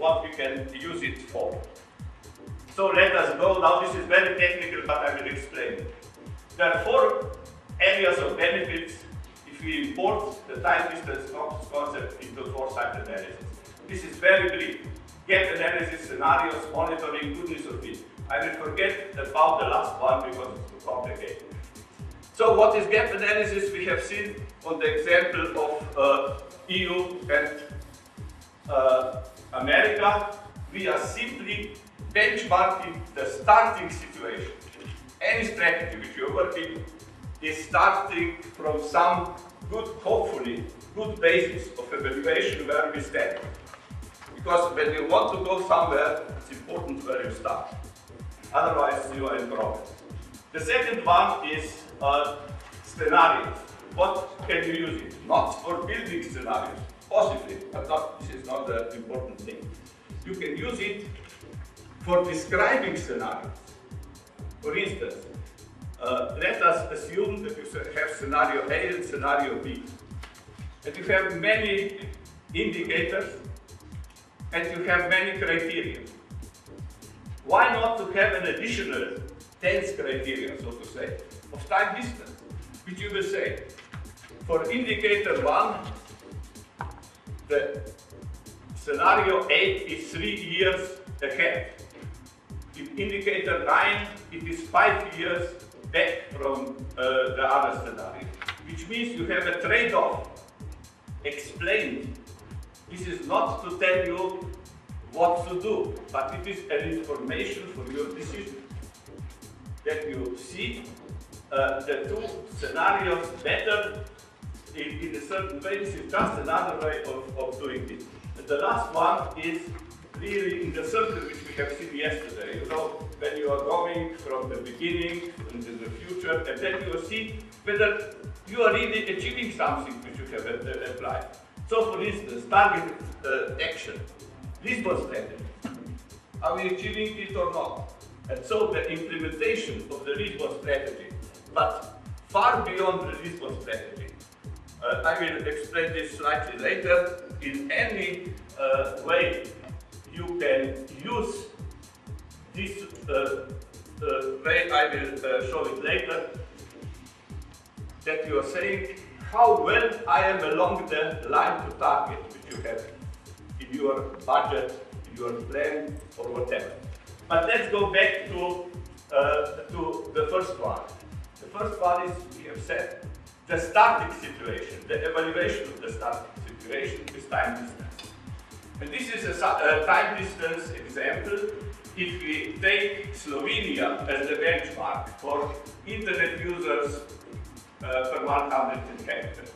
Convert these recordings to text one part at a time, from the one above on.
what we can use it for. So let us go. Now this is very technical, but I will explain. There are 4 areas of benefits if we import the time distance concept into foresight analysis. This is very brief. Gap analysis, scenarios, monitoring, goodness of it. I will forget about the last one because it's too complicated. So what is gap analysis? We have seen on the example of EU and America. We are simply benchmarking the starting situation. Any strategy which you're working is starting from some good, hopefully, good basis of evaluation where we stand. Because when you want to go somewhere, it's important where you start. Otherwise, you are in trouble. The second one is scenarios. What can you use it? Not for building scenarios, possibly, but this is not the important thing. You can use it for describing scenarios. For instance, let us assume that you have scenario A and scenario B. And you have many indicators and you have many criteria. Why not to have an additional 10th criteria, so to say, of time distance, which you will say, for indicator 1, the scenario 8 is 3 years ahead. In indicator 9, it is 5 years back from the other scenario, which means you have a trade-off explained. This is not to tell you what to do, but it is an information for your decision. That you see the 2 scenarios better in a certain way. This is just another way of doing it. And the last one is really in the circle which we have seen yesterday. You know, when you are going from the beginning into the future, and then you will see whether you are really achieving something which you have applied. So, for instance, targeted action, Lisbon strategy. Are we achieving it or not? And so the implementation of the Lisbon strategy, but far beyond the Lisbon strategy. I will explain this slightly later. In any way you can use this way, I will show it later, that you are saying how well I am along the line to target which you have in your budget, in your plan, or whatever. But let's go back to the first one. The first one is, we have said, the starting situation, the evaluation of the starting situation with time distance. And this is a time distance example. If we take Slovenia as the benchmark for internet users per 100 characters.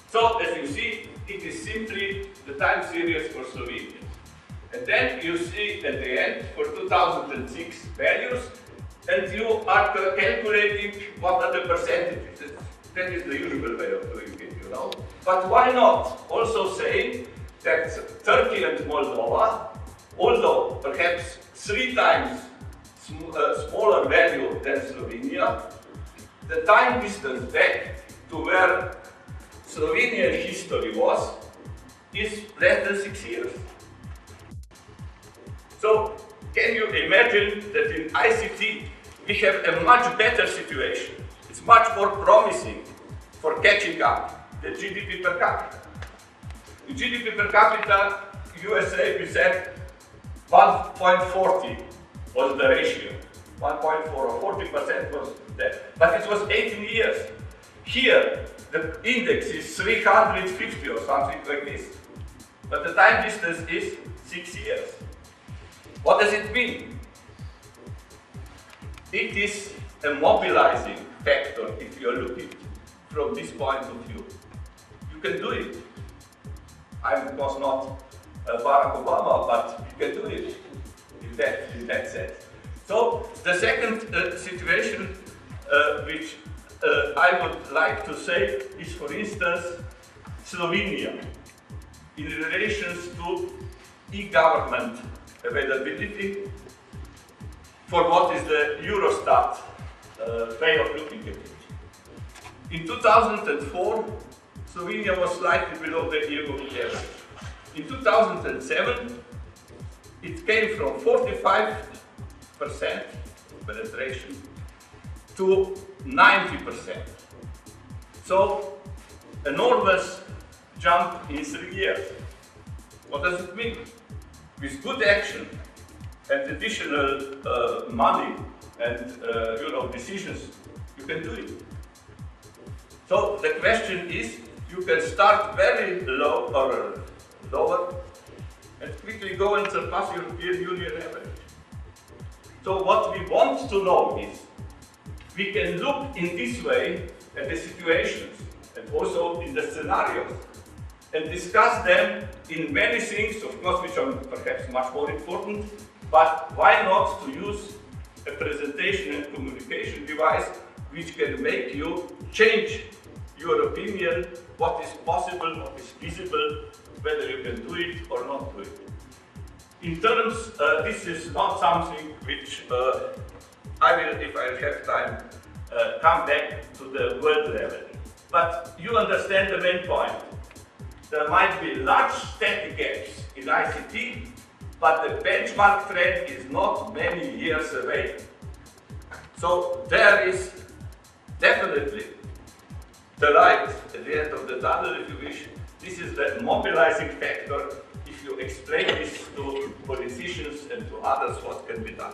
So, as you see, it is simply the time series for Slovenia. And then you see at the end for 2006 values, and you are calculating what are the percentages. That is the usual way of doing it, you know. But why not also say that Turkey and Moldova, although perhaps 3 times smaller value than Slovenia, the time distance back to where Slovenian history was is less than 6 years. So, can you imagine that in ICT we have a much better situation? It's much more promising for catching up the GDP per capita. The GDP per capita, USA, we said 1.40 was the ratio. 1.4 or 40% was that. But it was 18 years. Here, the index is 350 or something like this. But the time distance is 6 years. What does it mean? It is a mobilizing factor if you are looking from this point of view. You can do it. I'm of course not Barack Obama, but you can do it in that sense. So the second situation which I would like to say is, for instance, Slovenia in relation to e-government availability for what is the Eurostat way of looking at it. In 2004, Slovenia was slightly below the EU average. In 2007, it came from 45% penetration to 90%. So, enormous jump in 3 years. What does it mean? With good action and additional money and decisions, you can do it. So the question is, you can start very low or lower and quickly go and surpass European Union average. So what we want to know is, we can look in this way at the situations and also in the scenarios and discuss them in many things, of course, which are perhaps much more important, but why not to use a presentation and communication device which can make you change your opinion, what is possible, what is feasible, whether you can do it or not do it. In terms, this is not something which I will, if I have time, come back to the world level. But you understand the main point. There might be large static gaps in ICT, but the benchmark trend is not many years away. So there is definitely the light at the end of the tunnel, if you wish. This is the mobilizing factor. If you explain this to politicians and to others, what can be done.